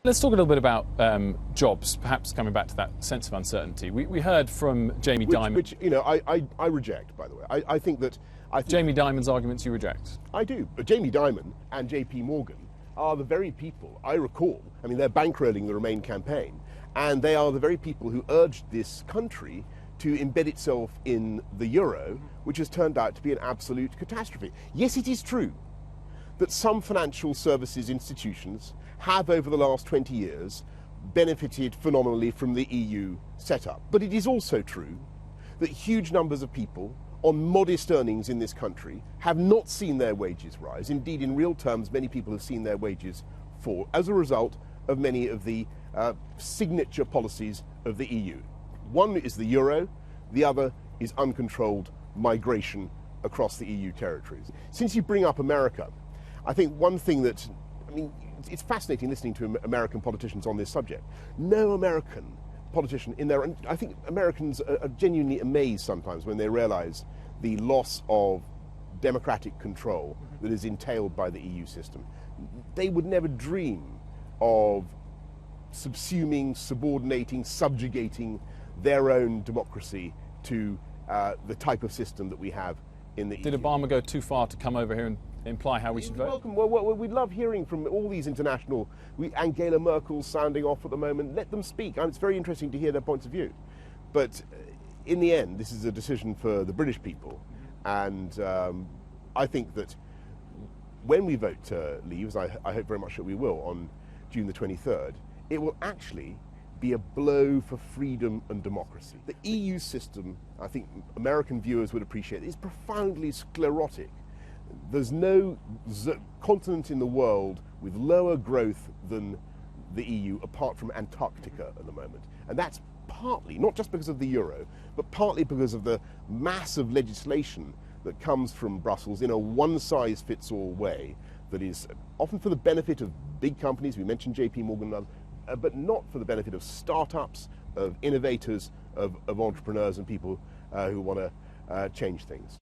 Let's talk a little bit about jobs, perhaps coming back to that sense of uncertainty. We heard from Jamie Dimon. Which, you know, I reject, by the way. I think Jamie Dimon's arguments you reject? I do. But Jamie Dimon and JP Morgan are the very people, I recall, I mean, they're bankrolling the Remain campaign, and they are the very people who urged this country to embed itself in the euro, which has turned out to be an absolute catastrophe. Yes, it is true that some financial services institutions have, over the last 20 years, benefited phenomenally from the EU setup. But it is also true that huge numbers of people on modest earnings in this country have not seen their wages rise. Indeed, in real terms, many people have seen their wages fall as a result of many of the signature policies of the EU. One is the euro, the other is uncontrolled migration across the EU territories. Since you bring up America, I think one thing that, I mean, it's fascinating listening to American politicians on this subject. No American politician in there, and I think Americans are genuinely amazed sometimes when they realize the loss of democratic control that is entailed by the EU system. They would never dream of subsuming, subordinating, subjugating their own democracy to the type of system that we have in the EU. Did Obama go too far to come over here and imply how we should vote? Welcome. Well, we love hearing from all these international. Angela Merkel's sounding off at the moment. Let them speak. It's very interesting to hear their points of view. But in the end, this is a decision for the British people. And I think that when we vote to leave, as I hope very much that we will, on June the 23rd, it will actually be a blow for freedom and democracy. The EU system, I think American viewers would appreciate, is profoundly sclerotic. There's no continent in the world with lower growth than the EU, apart from Antarctica at the moment. And that's partly, not just because of the euro, but partly because of the massive legislation that comes from Brussels in a one-size-fits-all way that is often for the benefit of big companies, we mentioned JP Morgan, but not for the benefit of startups, of innovators, of entrepreneurs and people who want to change things.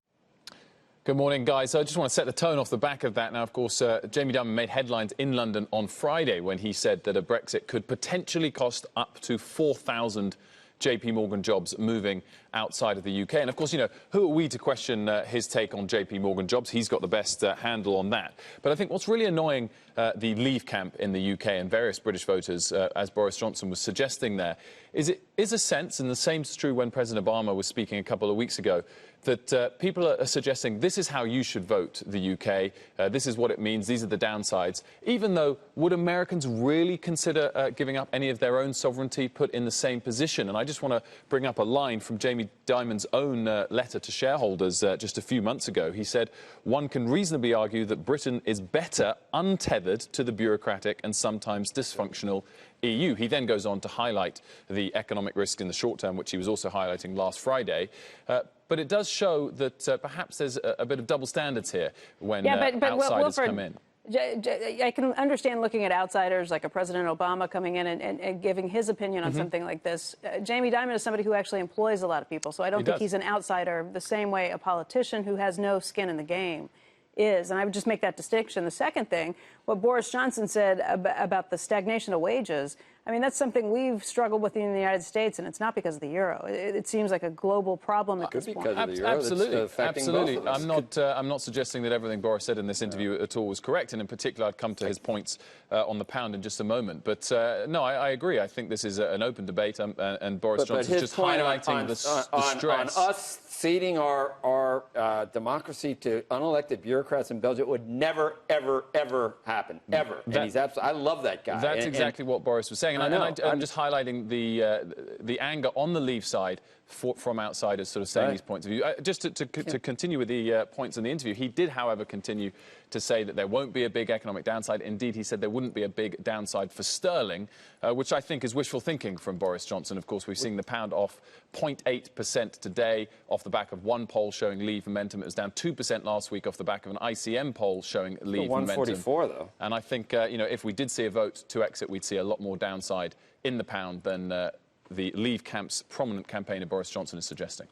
Good morning, guys. So I just want to set the tone off the back of that. Now, of course, Jamie Dimon made headlines in London on Friday when he said that a Brexit could potentially cost up to 4,000 JP Morgan jobs moving outside of the UK. And, of course, you know, who are we to question his take on JP Morgan jobs? He's got the best handle on that. But I think what's really annoying the Leave camp in the UK and various British voters, as Boris Johnson was suggesting there, is it is a sense, and the same is true when President Obama was speaking a couple of weeks ago, that people are suggesting this is how you should vote the UK, this is what it means, these are the downsides, even though would Americans really consider giving up any of their own sovereignty, put in the same position? And I just want to bring up a line from Jamie Dimon's own letter to shareholders just a few months ago. He said, one can reasonably argue that Britain is better untethered to the bureaucratic and sometimes dysfunctional EU. He then goes on to highlight the economic risk in the short term, which he was also highlighting last Friday. But it does show that perhaps there's a bit of double standards here when outsiders Wilfred, come in. I can understand looking at outsiders like a President Obama coming in and giving his opinion on something like this. Jamie Dimon is somebody who actually employs a lot of people, so I don't think he's an outsider the same way a politician who has no skin in the game is. And I would just make that distinction. The second thing, what Boris Johnson said about the stagnation of wages, I mean, that's something we've struggled with in the United States, and it's not because of the euro. It seems like a global problem at this point. Because of the euro. Absolutely. I'm not suggesting that everything Boris said in this interview at all was correct, and in particular, I'd come to his points on the pound in just a moment. But no, I agree. I think this is an open debate, and Boris Johnson is just highlighting the stress. On us ceding our democracy to unelected bureaucrats in Belgium would never, ever, ever happen. Ever. And he's absolutely. I love that guy. That's exactly what Boris was saying. And I'm just highlighting the anger on the Leave side from outsiders sort of saying these points of view. Just to continue with the points in the interview, he did, however, continue to say that there won't be a big economic downside. Indeed, he said there wouldn't be a big downside for sterling, which I think is wishful thinking from Boris Johnson. Of course, we've seen the pound off 0.8% today off the back of one poll showing Leave momentum. It was down 2% last week off the back of an ICM poll showing Leave momentum. 144, though. And I think, you know, if we did see a vote to exit, we'd see a lot more downside in the pound than the Leave camp's prominent campaigner Boris Johnson is suggesting.